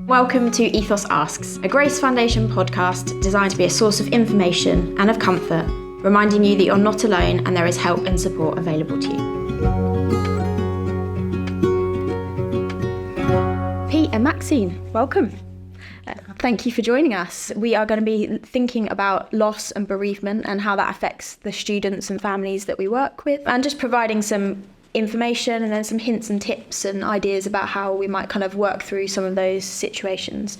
Welcome to Ethos Asks, a Grace Foundation podcast designed to be a source of information and of comfort, reminding you that you're not alone and there is help and support available to you. Pete and Maxine, welcome. Thank you for joining us. We are going to be thinking about loss and bereavement and how that affects the students and families that we work with, and just providing some information and then some hints and tips and ideas about how we might kind of work through some of those situations.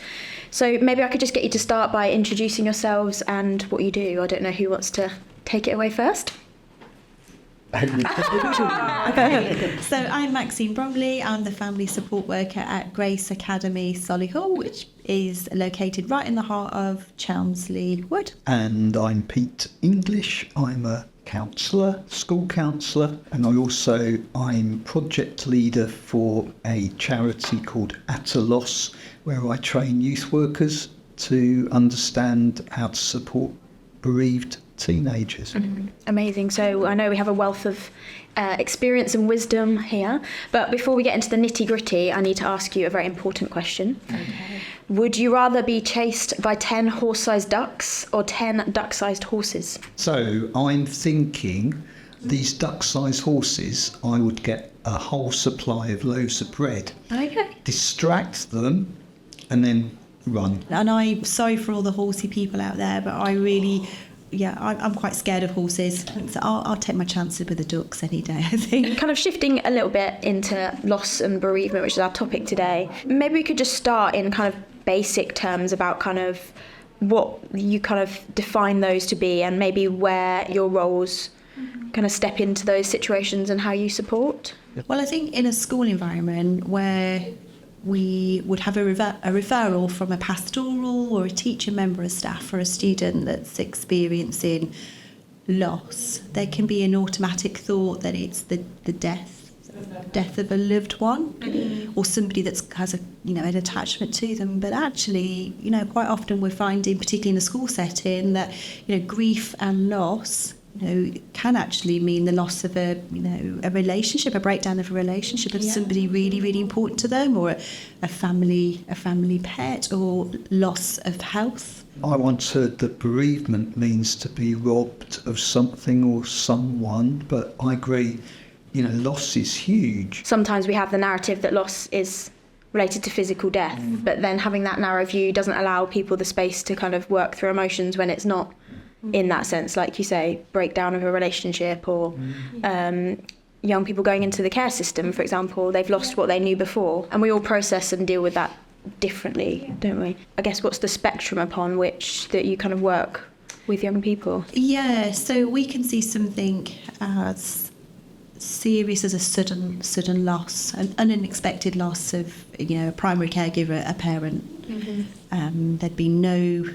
So maybe I could just get you to start by introducing yourselves and what you do. I don't know who wants to take it away first. So I'm Maxine Bromley. I'm the family support worker at Grace Academy, Solihull, which is located right in the heart of Chelmsley Wood. And I'm Pete English. I'm a counsellor, school counsellor, and I'm project leader for a charity called At a Loss, where I train youth workers to understand how to support bereaved teenagers. Mm-hmm. Amazing. So I know we have a wealth of experience and wisdom here, but before we get into the nitty-gritty, I need to ask you a very important question. Okay. Would you rather be chased by 10 horse-sized ducks or 10 duck-sized horses? So I'm thinking these duck-sized horses, I would get a whole supply of loaves of bread, distract them, and then run. And I'm sorry for all the horsey people out there, but I'm quite scared of horses. So I'll take my chances with the ducks any day, I think. Kind of shifting a little bit into loss and bereavement, which is our topic today. Maybe we could just start in kind of basic terms about kind of what you kind of define those to be and maybe where your roles kind of step into those situations and how you support. Well, I think in a school environment where we would have a referral from a pastoral or a teacher member of staff for a student that's experiencing loss, there can be an automatic thought that it's the death of a loved one or somebody that has an attachment to them. But actually, quite often we're finding, particularly in the school setting, that grief and loss can actually mean the loss of a relationship, a breakdown of a relationship of somebody really, really important to them, or a family pet, or loss of health. I once heard that bereavement means to be robbed of something or someone, but I agree, loss is huge. Sometimes we have the narrative that loss is related to physical death, but then having that narrow view doesn't allow people the space to kind of work through emotions when it's not in that sense, like you say, breakdown of a relationship, or young people going into the care system, for example, they've lost what they knew before, and we all process and deal with that differently, don't we? I guess what's the spectrum upon which that you kind of work with young people? Yeah, so we can see something as serious as a sudden loss, an unexpected loss of a primary caregiver, a parent. There'd be no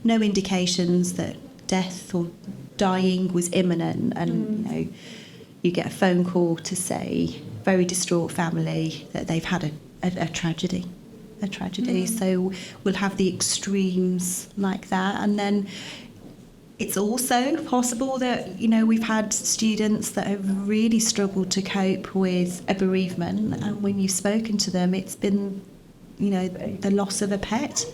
indications that death or dying was imminent, and you get a phone call to say, very distraught family, that they've had a tragedy. So we'll have the extremes like that, and then it's also possible that we've had students that have really struggled to cope with a bereavement, and when you've spoken to them, it's been the loss of a pet,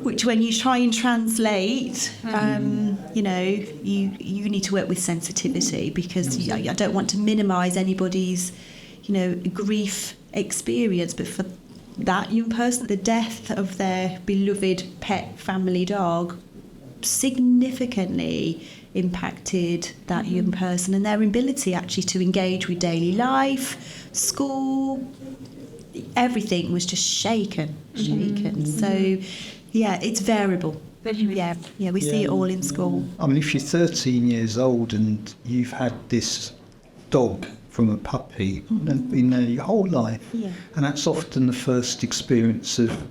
which when you try and translate, you need to work with sensitivity, because I don't want to minimise anybody's, grief experience. But for that young person, the death of their beloved pet family dog significantly impacted that young person and their ability actually to engage with daily life, school. Everything was just shaken. So it's variable. We see it all in school. I mean, if you're 13 years old and you've had this dog from a puppy and been there your whole life, and that's often the first experience of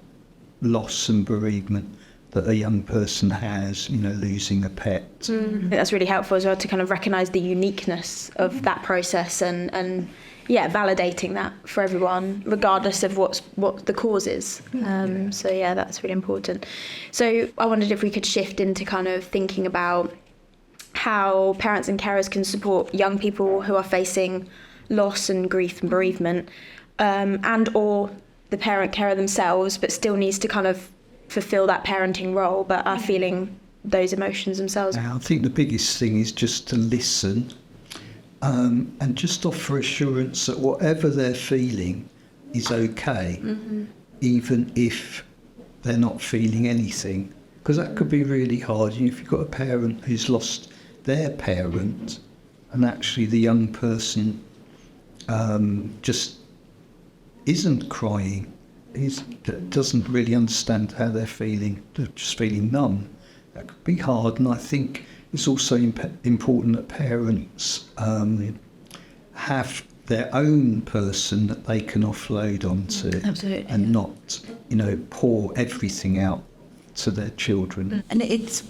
loss and bereavement that a young person has, losing a pet. I think that's really helpful as well, to kind of recognise the uniqueness of that process and validating that for everyone, regardless of what the cause is. That's really important. So I wondered if we could shift into kind of thinking about how parents and carers can support young people who are facing loss and grief and bereavement, and or the the parent carer themselves, but still needs to kind of fulfill that parenting role, but are feeling those emotions themselves. Now, I think the biggest thing is just to listen, and just offer assurance that whatever they're feeling is okay, even if they're not feeling anything. Because that could be really hard. If you've got a parent who's lost their parent, and actually the young person just isn't crying, doesn't really understand how they're feeling, they're just feeling numb, that could be hard. And I think it's also important that parents have their own person that they can offload onto. Absolutely. And not, pour everything out to their children. And it's,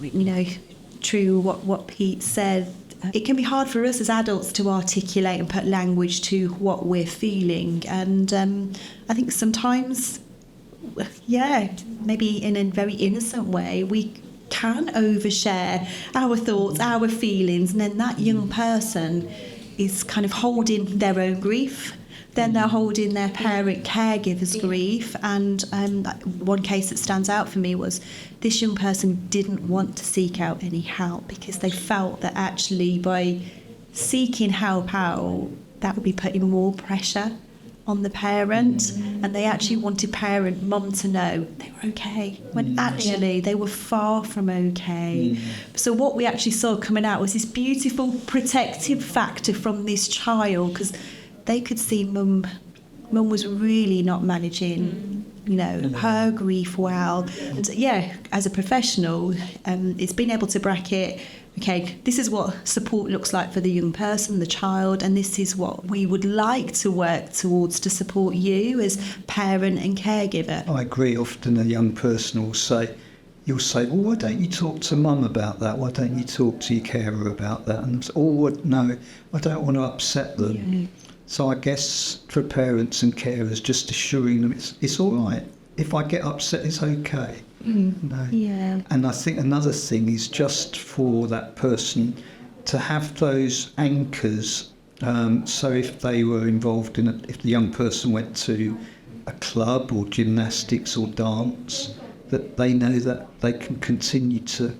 true what Pete said. It can be hard for us as adults to articulate and put language to what we're feeling. And I think sometimes, maybe in a very innocent way, we can overshare our thoughts, our feelings, and then that young person is kind of holding their own grief. Then they're holding their parent caregiver's grief. And one case that stands out for me was this young person didn't want to seek out any help because they felt that actually by seeking help out, that would be putting more pressure on the parent. And they actually wanted mum to know they were okay, when actually they were far from okay. So what we actually saw coming out was this beautiful protective factor from this child, because they could see mum was really not managing, her grief well. And as a professional, it's been able to bracket, okay, this is what support looks like for the young person, the child, and this is what we would like to work towards to support you as parent and caregiver. I agree. Often a young person will say, well, why don't you talk to mum about that? Why don't you talk to your carer about that? And no, I don't want to upset them. Yeah. So I guess for parents and carers, just assuring them it's all right. If I get upset, it's okay. Yeah. And I think another thing is just for that person to have those anchors. So if they were involved if the young person went to a club or gymnastics or dance, that they know that they can continue to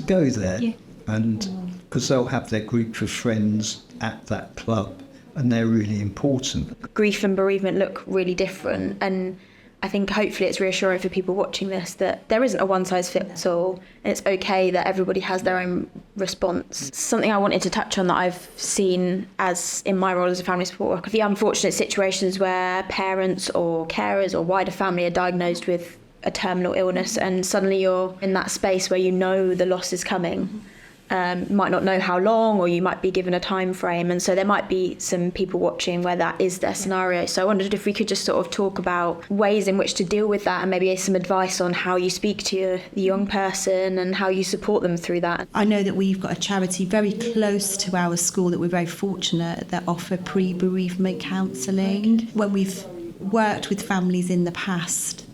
go there. Yeah. And because they'll have their group of friends at that club. And they're really important. Grief and bereavement look really different, and I think hopefully it's reassuring for people watching this that there isn't a one-size-fits-all, and it's okay that everybody has their own response. Something I wanted to touch on that I've seen as in my role as a family support worker, the unfortunate situations where parents or carers or wider family are diagnosed with a terminal illness, and suddenly you're in that space where the loss is coming. Might not know how long, or you might be given a time frame, and so there might be some people watching where that is their scenario. So I wondered if we could just sort of talk about ways in which to deal with that, and maybe some advice on how you speak to the young person and how you support them through that. I know that we've got a charity very close to our school that we're very fortunate that offer pre-bereavement counselling. When we've worked with families in the past,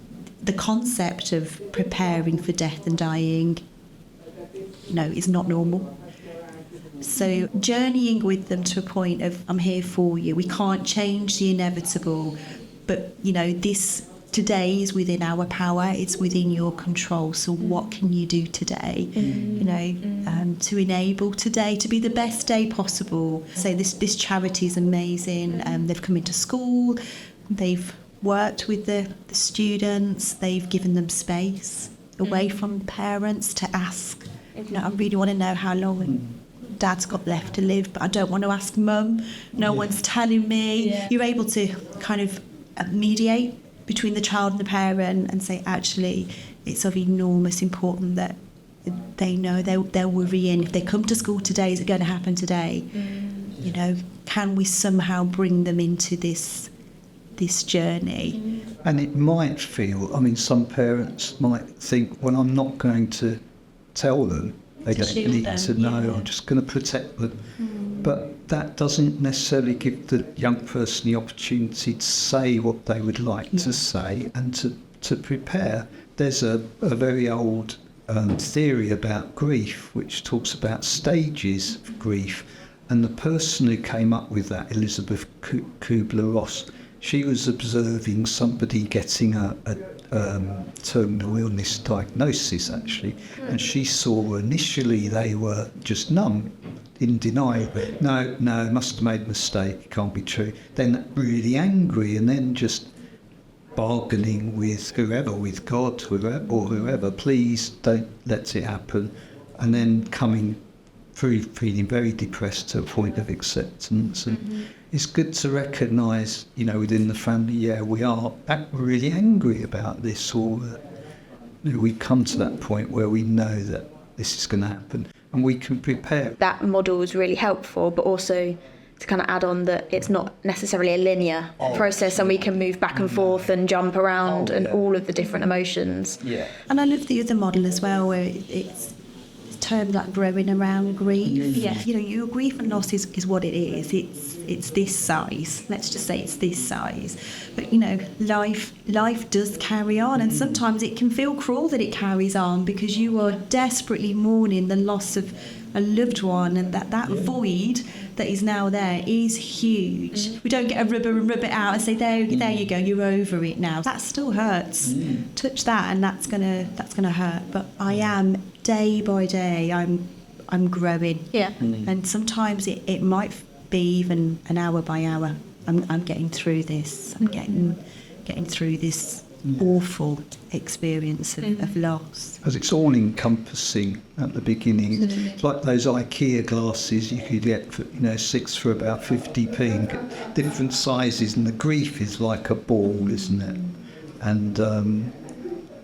the concept of preparing for death and dying is not normal. So journeying with them to a point of, I'm here for you. We can't change the inevitable, but this today is within our power. It's within your control. So what can you do today? To enable today to be the best day possible. So this charity is amazing. They've come into school. They've worked with the students. They've given them space away from parents to ask. I really want to know how long Dad's got left to live, but I don't want to ask Mum. No one's telling me. Yeah. You're able to kind of mediate between the child and the parent and say, actually, it's of enormous importance that they know they're worrying. If they come to school today, is it going to happen today? Can we somehow bring them into this journey? And it might feel, some parents might think, well, I'm not going to tell them, they don't need to know, I'm just going to protect them. But that doesn't necessarily give the young person the opportunity to say what they would like to say and to prepare. There's a very old theory about grief which talks about stages of grief, and the person who came up with that, Elizabeth Kubler-Ross, she was observing somebody getting a terminal illness diagnosis, actually, and she saw initially they were just numb, in denial. No, must have made a mistake, it can't be true. Then really angry, and then just bargaining with whoever, with God or whoever, please don't let it happen, and then coming through feeling very depressed to a point of acceptance. And it's good to recognise, within the family, we are really angry about this, or we come to that point where we know that this is going to happen and we can prepare. That model is really helpful, but also to kind of add on that it's not necessarily a linear process, and we can move back and forth and jump around and all of the different emotions. Yeah. And I love the other model as well, where it's termed like growing around grief. Yeah. Your grief and loss is what it is. It's this size. Let's just say it's this size. But life does carry on, and sometimes it can feel cruel that it carries on because you are desperately mourning the loss of a loved one, and that void that is now there is huge. We don't get a rubber and rub it out and say there you go, you're over it now. That still hurts. Touch that and that's gonna hurt. But I am, day by day, I'm growing. Yeah. And sometimes it might be even an hour by hour. I'm getting through this. I'm getting through this awful experience of loss. Because it's all encompassing at the beginning. It's like those IKEA glasses you could get for 6 for about 50p, and get different sizes, and the grief is like a ball, isn't it? And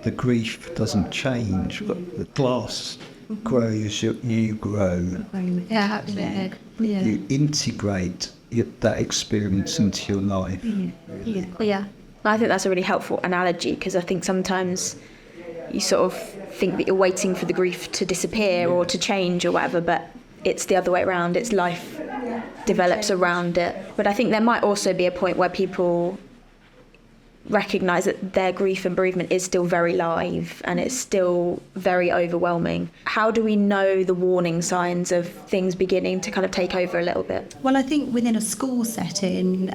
the grief doesn't change, but the glass grows, you grow. Yeah, absolutely. Yeah. You integrate that experience into your life. Yeah. I think that's a really helpful analogy, because I think sometimes you sort of think that you're waiting for the grief to disappear or to change or whatever, but it's the other way around. It's life develops around it. But I think there might also be a point where people recognise that their grief and bereavement is still very live and it's still very overwhelming. How do we know the warning signs of things beginning to kind of take over a little bit? Well, I think within a school setting,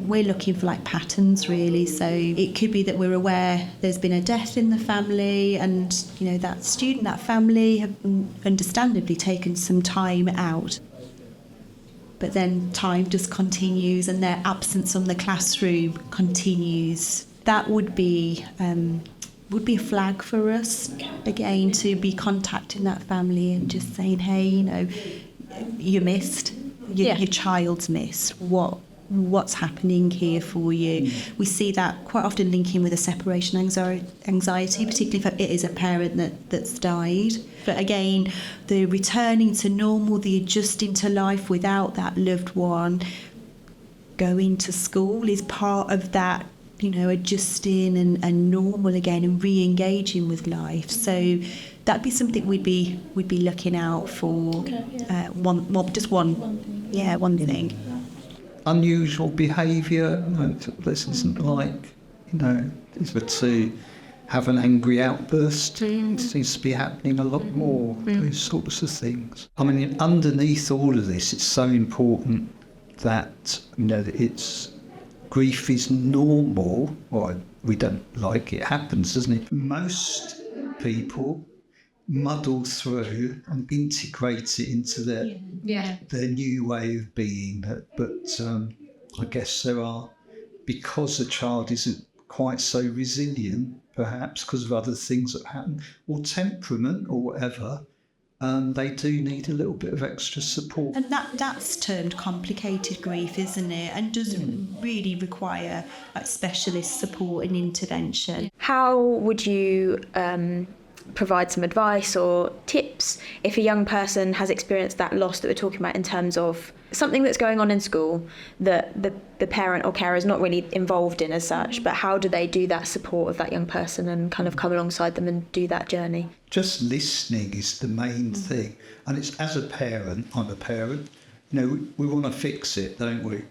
we're looking for patterns, really. So it could be that we're aware there's been a death in the family, and that student, that family have understandably taken some time out. But then time just continues, and their absence from the classroom continues. That would be a flag for us, again, to be contacting that family and just saying, hey, you missed, your child's missed. What's happening here for you? We see that quite often linking with a separation anxiety, particularly if it is a parent that's died. But again, the returning to normal, the adjusting to life without that loved one, going to school is part of that, adjusting and normal again and re-engaging with life. So that'd be something we'd be looking out for. One thing. Unusual behaviour. This isn't like, these were to have an angry outburst. It seems to be happening a lot more, those sorts of things. I mean, underneath all of this, it's so important that, it's grief is normal. Well, we don't like it happens, doesn't it? Most people muddle through and integrate it into their new way of being. But I guess there are, because a child isn't quite so resilient, perhaps because of other things that happen, or temperament or whatever, they do need a little bit of extra support. And that's termed complicated grief, isn't it? And does really require specialist support and intervention. How would you provide some advice or tips if a young person has experienced that loss that we're talking about, in terms of something that's going on in school that the parent or carer is not really involved in as such, but how do they do that support of that young person and kind of come alongside them and do that journey? Just listening is the main thing. And it's, as a parent, I'm a parent, we want to fix it, don't we?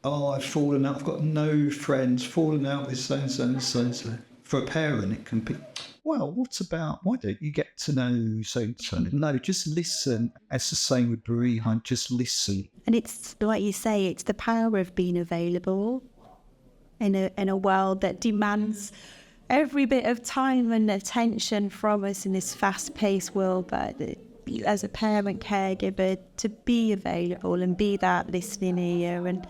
Oh, I've fallen out, I've got no friends, fallen out with so-and-so and so-and-so. For a parent, it can be, well, what about, why don't you get to know so-and-so? No, just listen. It's the same with bereavement, just listen. And it's, like you say, it's the power of being available. in a world that demands every bit of time and attention from us in this fast-paced world. But as a parent caregiver, to be available and be that listening ear, and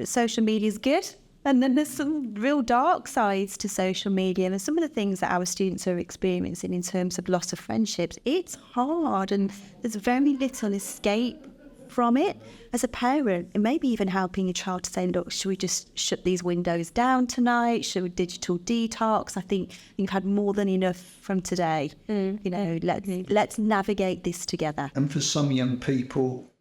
social media is good. And then there's some real dark sides to social media, and some of the things that our students are experiencing in terms of loss of friendships, it's hard, and there's very little escape from it. As a parent, and maybe even helping your child to say, look, should we just shut these windows down tonight? Should we digital detox? I think you've had more than enough from today. Let's navigate this together. And for some young people,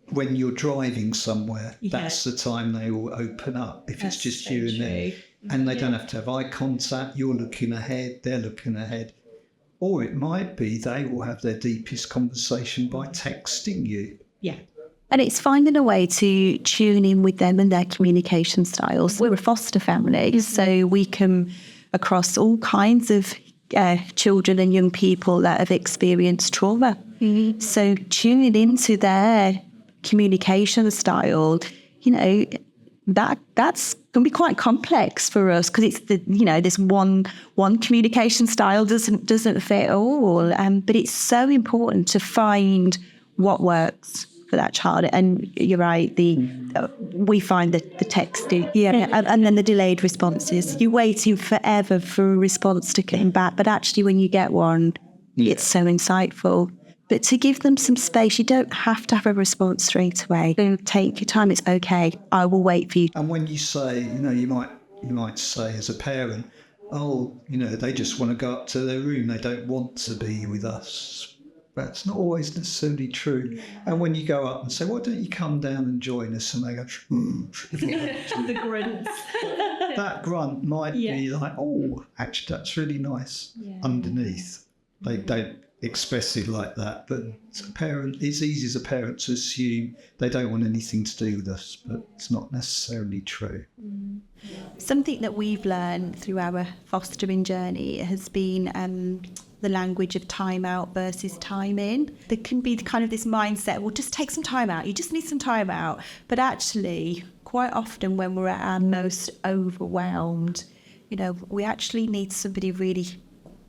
when you're driving somewhere, that's the time they will open up. If it's just you and them, and they don't have to have eye contact, you're looking ahead, they're looking ahead. Or it might be they will have their deepest conversation by texting you. Yeah. And it's finding a way to tune in with them and their communication styles. We're a foster family, so we come across all kinds of children and young people that have experienced trauma. Mm-hmm. So tuning into their communication style, that's going to be quite complex for us, because it's this one communication style doesn't fit all. But it's so important to find what works for that child. And you're right, we find the texting, and then the delayed responses. You're waiting forever for a response to come back, but actually when you get one, it's so insightful. But to give them some space, you don't have to have a response straight away. Take your time, it's okay, I will wait for you. And when you say, you might say as a parent, they just want to go up to their room, they don't want to be with us. That's not always necessarily true. And when you go up and say, why don't you come down and join us? And they go, The grunts. That grunt might be like, actually, that's really nice underneath. They don't express it like that, but as a parent, it's easy as a parent to assume they don't want anything to do with us, but it's not necessarily true. Something that we've learned through our fostering journey has been the language of time out versus time in. There can be kind of this mindset, well, just take some time out, you just need some time out. But actually, quite often when we're at our most overwhelmed, we actually need somebody really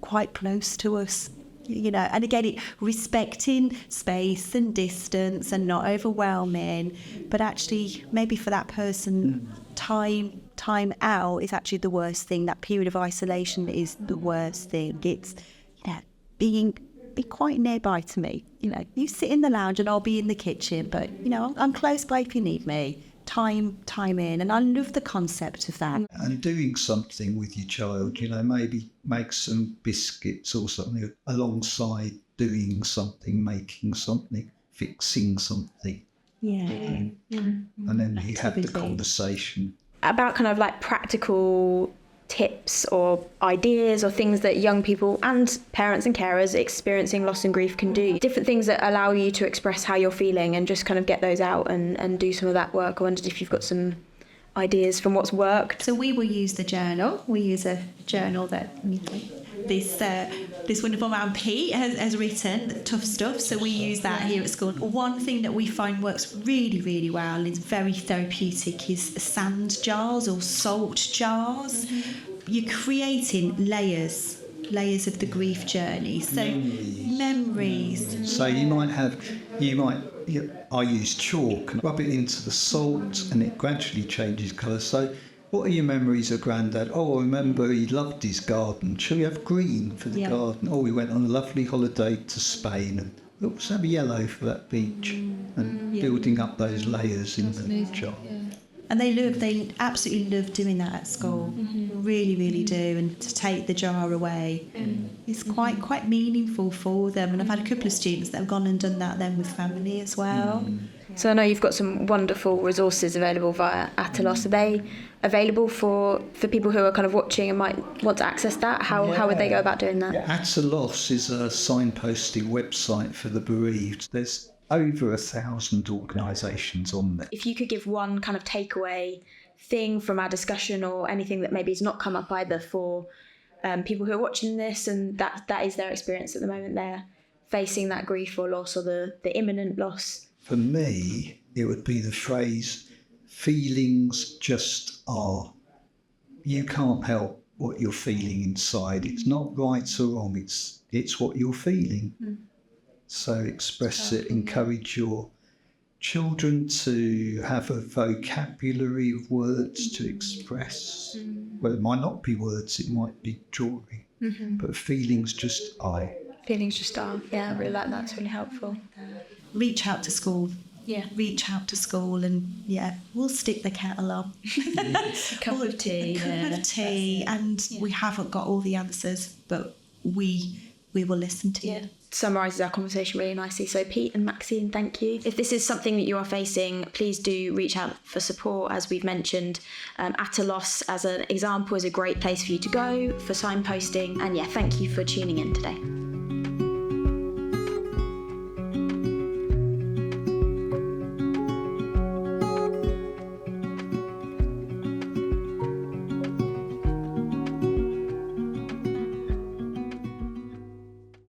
quite close to us. And again, respecting space and distance and not overwhelming, but actually maybe for that person, time out is actually the worst thing. That period of isolation is the worst thing. It's be quite nearby to me. You sit in the lounge and I'll be in the kitchen, but I'm close by if you need me. Time in, and I love the concept of that. And doing something with your child, maybe make some biscuits or something alongside doing something, making something, fixing something. And then you have the conversation. About kind of like practical tips or ideas or things that young people and parents and carers experiencing loss and grief can do. Different things that allow you to express how you're feeling and just kind of get those out and do some of that work. I wondered if you've got some ideas from what's worked. So we will use the journal. We use a journal that this wonderful man Pete has written, tough stuff. So we use that here at school. One thing that we find works really, really well and is very therapeutic is sand jars or salt jars. Mm-hmm. You're creating layers of the grief journey. So memories. So I use chalk and rub it into the salt and it gradually changes colour. So what are your memories of Grandad? I remember he loved his garden. Shall we have green for the garden? We went on a lovely holiday to Spain and let's have yellow for that beach. And building up those layers in the jar. Yeah. And they absolutely love doing that at school. Mm-hmm. Really, really do. And to take the jar away, it's quite meaningful for them. And I've had a couple of students that have gone and done that then with family as well. So I know you've got some wonderful resources available via Ethos. Are they available for people who are kind of watching and might want to access that? How would they go about doing that? Ethos is a signposting website for the bereaved. There's over 1,000 organisations on there. If you could give one kind of takeaway thing from our discussion or anything that maybe has not come up either for people who are watching this and that is their experience at the moment, they're facing that grief or loss or the imminent loss. For me, it would be the phrase, feelings just are. You can't help what you're feeling inside. It's not right or wrong. It's what you're feeling. So express it. Encourage your children to have a vocabulary of words to express. Well, it might not be words. It might be drawing. But feelings just are. Feelings just are. Yeah, I really like that. It's really helpful. Reach out to school. Yeah. Reach out to school and, we'll stick the kettle on. Cup of tea. Cup of tea. And we haven't got all the answers, but we will listen to you. Summarises our conversation really nicely. So Pete and Maxine, thank you. If this is something that you are facing, please do reach out for support. As we've mentioned, Ethos as an example is a great place for you to go for signposting. And thank you for tuning in today.